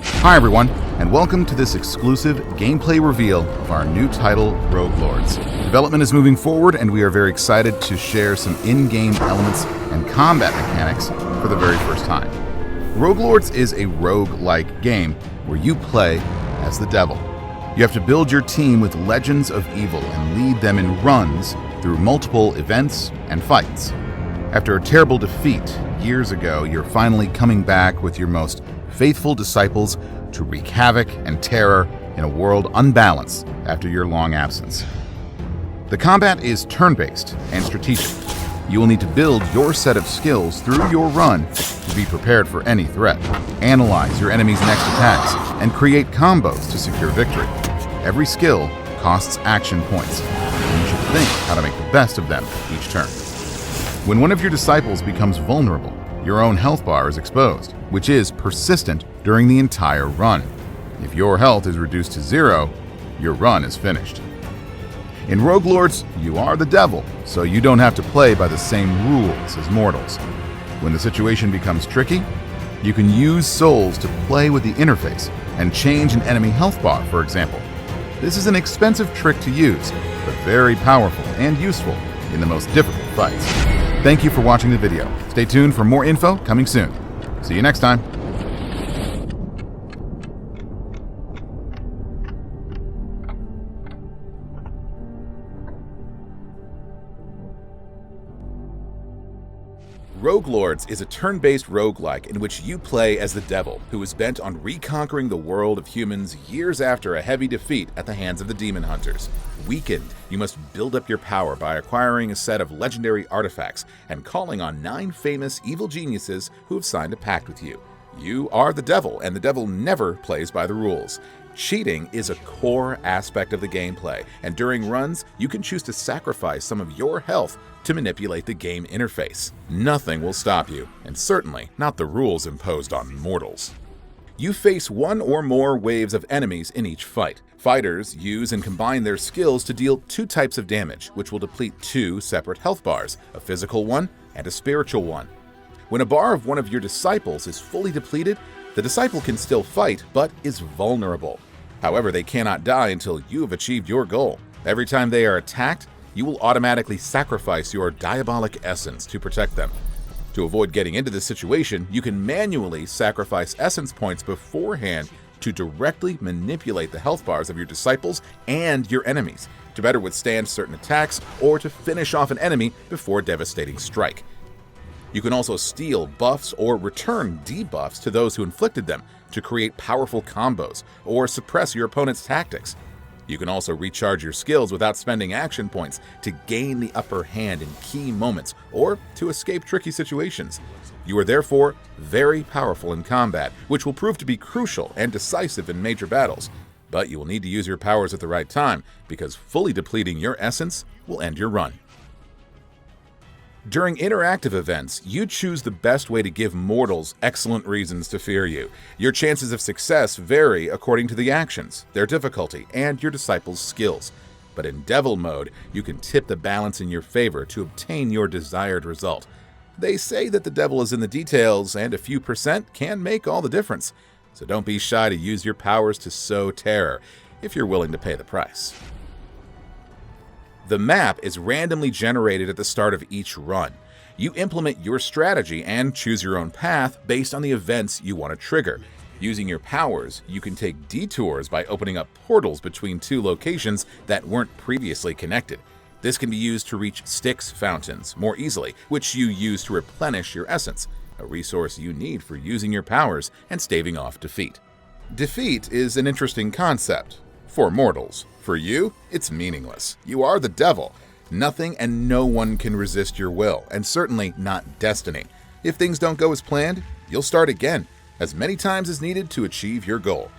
Hi everyone, and welcome to this exclusive gameplay reveal of our new title, Rogue Lords. Development is moving forward, and we are very excited to share some in-game elements and combat mechanics for the very first time. Rogue Lords is a rogue-like game where you play as the devil. You have to build your team with legends of evil and lead them in runs through multiple events and fights. After a terrible defeat years ago, you're finally coming back with your most faithful disciples to wreak havoc and terror in a world unbalanced after your long absence. The combat is turn-based and strategic. You will need to build your set of skills through your run to be prepared for any threat, analyze your enemy's next attacks, and create combos to secure victory. Every skill costs action points, and you should think how to make the best of them each turn. When one of your disciples becomes vulnerable, your own health bar is exposed, which is persistent during the entire run. If your health is reduced to 0, your run is finished. In Rogue Lords, you are the devil, so you don't have to play by the same rules as mortals. When the situation becomes tricky, you can use souls to play with the interface and change an enemy health bar, for example. This is an expensive trick to use, but very powerful and useful in the most difficult fights. Thank you for watching the video. Stay tuned for more info coming soon. See you next time. Rogue Lords is a turn-based roguelike in which you play as the devil, who is bent on reconquering the world of humans years after a heavy defeat at the hands of the demon hunters. Weakened, you must build up your power by acquiring a set of legendary artifacts and calling on 9 famous evil geniuses who have signed a pact with you. You are the devil, and the devil never plays by the rules. Cheating is a core aspect of the gameplay, and during runs, you can choose to sacrifice some of your health to manipulate the game interface. Nothing will stop you, and certainly not the rules imposed on mortals. You face one or more waves of enemies in each fight. Fighters use and combine their skills to deal 2 types of damage, which will deplete 2 separate health bars, a physical one and a spiritual one. When a bar of one of your disciples is fully depleted, the disciple can still fight, but is vulnerable. However, they cannot die until you have achieved your goal. Every time they are attacked, you will automatically sacrifice your diabolic essence to protect them. To avoid getting into this situation, you can manually sacrifice essence points beforehand to directly manipulate the health bars of your disciples and your enemies, to better withstand certain attacks or to finish off an enemy before a devastating strike. You can also steal buffs or return debuffs to those who inflicted them to create powerful combos or suppress your opponent's tactics. You can also recharge your skills without spending action points to gain the upper hand in key moments or to escape tricky situations. You are therefore very powerful in combat, which will prove to be crucial and decisive in major battles. But you will need to use your powers at the right time, because fully depleting your essence will end your run. During interactive events, you choose the best way to give mortals excellent reasons to fear you. Your chances of success vary according to the actions, their difficulty, and your disciples' skills. But in Devil mode, you can tip the balance in your favor to obtain your desired result. They say that the devil is in the details, and a few % can make all the difference. So don't be shy to use your powers to sow terror, if you're willing to pay the price. The map is randomly generated at the start of each run. You implement your strategy and choose your own path based on the events you want to trigger. Using your powers, you can take detours by opening up portals between 2 locations that weren't previously connected. This can be used to reach Styx fountains more easily, which you use to replenish your essence, a resource you need for using your powers and staving off defeat. Defeat is an interesting concept for mortals. For you, it's meaningless. You are the devil. Nothing and no one can resist your will, and certainly not destiny. If things don't go as planned, you'll start again, as many times as needed to achieve your goal.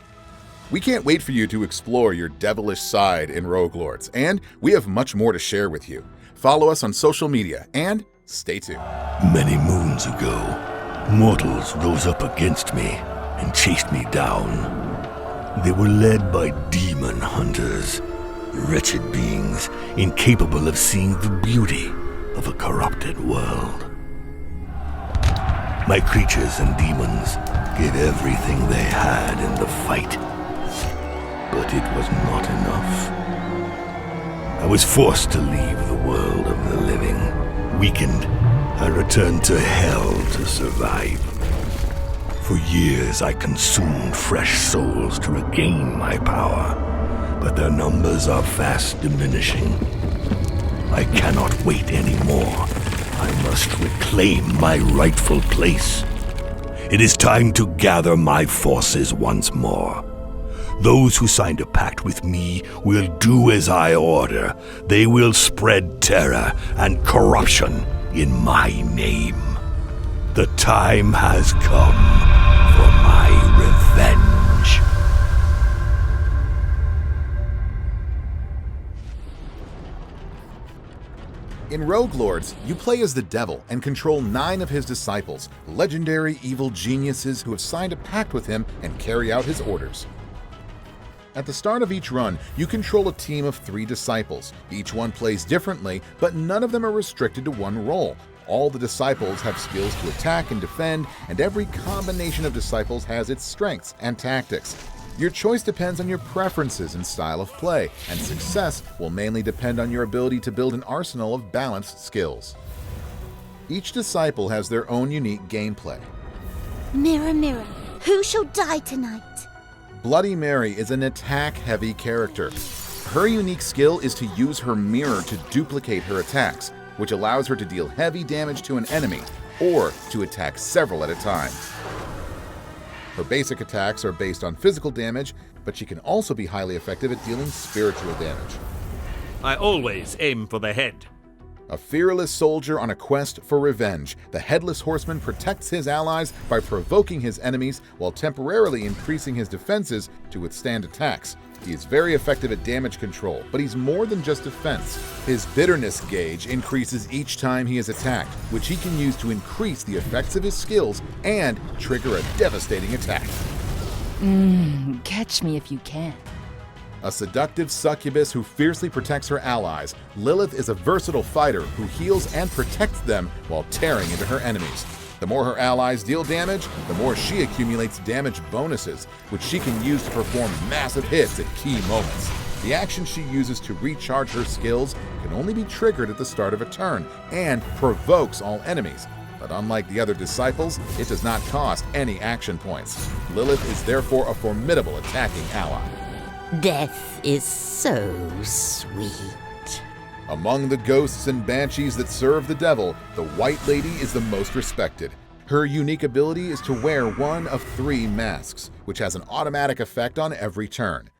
We can't wait for you to explore your devilish side in Rogue Lords, and we have much more to share with you. Follow us on social media, and stay tuned. Many moons ago, mortals rose up against me and chased me down. They were led by demon hunters, wretched beings incapable of seeing the beauty of a corrupted world. My creatures and demons gave everything they had in the fight. But it was not enough. I was forced to leave the world of the living. Weakened, I returned to hell to survive. For years I consumed fresh souls to regain my power, but their numbers are fast diminishing. I cannot wait anymore. I must reclaim my rightful place. It is time to gather my forces once more. Those who signed a pact with me will do as I order. They will spread terror and corruption in my name. The time has come for my revenge. In Rogue Lords, you play as the Devil and control 9 of his disciples, legendary evil geniuses who have signed a pact with him and carry out his orders. At the start of each run, you control a team of 3 disciples. Each one plays differently, but none of them are restricted to one role. All the disciples have skills to attack and defend, and every combination of disciples has its strengths and tactics. Your choice depends on your preferences and style of play, and success will mainly depend on your ability to build an arsenal of balanced skills. Each disciple has their own unique gameplay. Mirror, mirror, who shall die tonight? Bloody Mary is an attack-heavy character. Her unique skill is to use her mirror to duplicate her attacks, which allows her to deal heavy damage to an enemy, or to attack several at a time. Her basic attacks are based on physical damage, but she can also be highly effective at dealing spiritual damage. I always aim for the head. A fearless soldier on a quest for revenge, the Headless Horseman protects his allies by provoking his enemies while temporarily increasing his defenses to withstand attacks. He is very effective at damage control, but he's more than just defense. His bitterness gauge increases each time he is attacked, which he can use to increase the effects of his skills and trigger a devastating attack. Catch me if you can. A seductive succubus who fiercely protects her allies, Lilith is a versatile fighter who heals and protects them while tearing into her enemies. The more her allies deal damage, the more she accumulates damage bonuses, which she can use to perform massive hits at key moments. The action she uses to recharge her skills can only be triggered at the start of a turn and provokes all enemies. But unlike the other disciples, it does not cost any action points. Lilith is therefore a formidable attacking ally. Death is so sweet. Among the ghosts and banshees that serve the devil, the White Lady is the most respected. Her unique ability is to wear one of 3 masks, which has an automatic effect on every turn.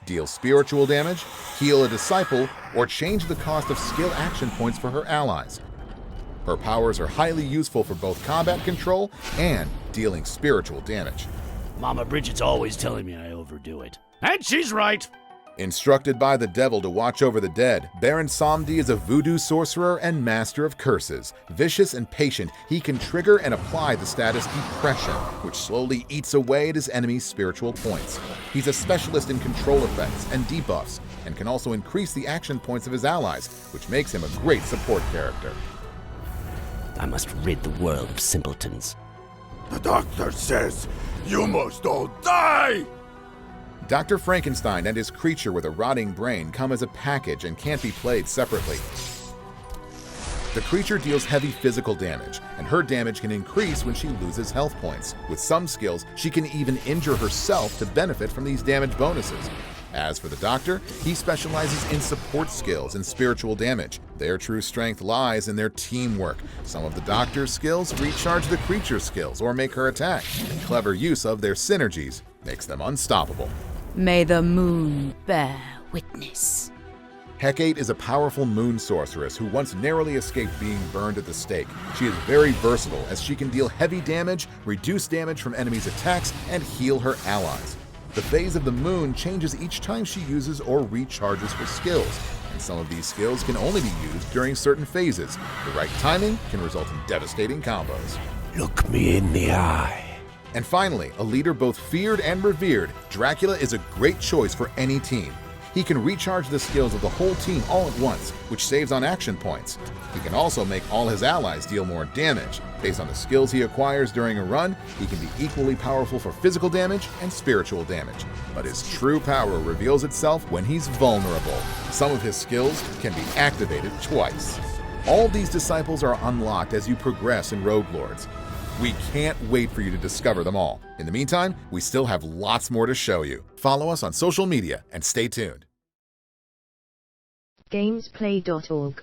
Deal spiritual damage, heal a disciple, or change the cost of skill action points for her allies. Her powers are highly useful for both combat control and dealing spiritual damage. Mama Bridget's always telling me I overdo it. And she's right! Instructed by the devil to watch over the dead, Baron Samedi is a voodoo sorcerer and master of curses. Vicious and patient, he can trigger and apply the status Depression, which slowly eats away at his enemy's spiritual points. He's a specialist in control effects and debuffs, and can also increase the action points of his allies, which makes him a great support character. I must rid the world of simpletons. The doctor says you must all die! Dr. Frankenstein and his creature with a rotting brain come as a package and can't be played separately. The creature deals heavy physical damage, and her damage can increase when she loses health points. With some skills, she can even injure herself to benefit from these damage bonuses. As for the Doctor, he specializes in support skills and spiritual damage. Their true strength lies in their teamwork. Some of the Doctor's skills recharge the creature's skills or make her attack, and clever use of their synergies makes them unstoppable. May the moon bear witness. HECATE is a powerful moon sorceress who once narrowly escaped being burned at the stake. She is very versatile as she can deal heavy damage, reduce damage from enemies' attacks, and heal her allies. The phase of the moon changes each time she uses or recharges her skills, and some of these skills can only be used during certain phases. The right timing can result in devastating combos. Look me in the eye. And finally, a leader both feared and revered, Dracula is a great choice for any team. He can recharge the skills of the whole team all at once, which saves on action points. He can also make all his allies deal more damage. Based on the skills he acquires during a run, he can be equally powerful for physical damage and spiritual damage. But his true power reveals itself when he's vulnerable. Some of his skills can be activated twice. All these disciples are unlocked as you progress in Rogue Lords. We can't wait for you to discover them all. In the meantime, we still have lots more to show you. Follow us on social media and stay tuned. Gamezplay.org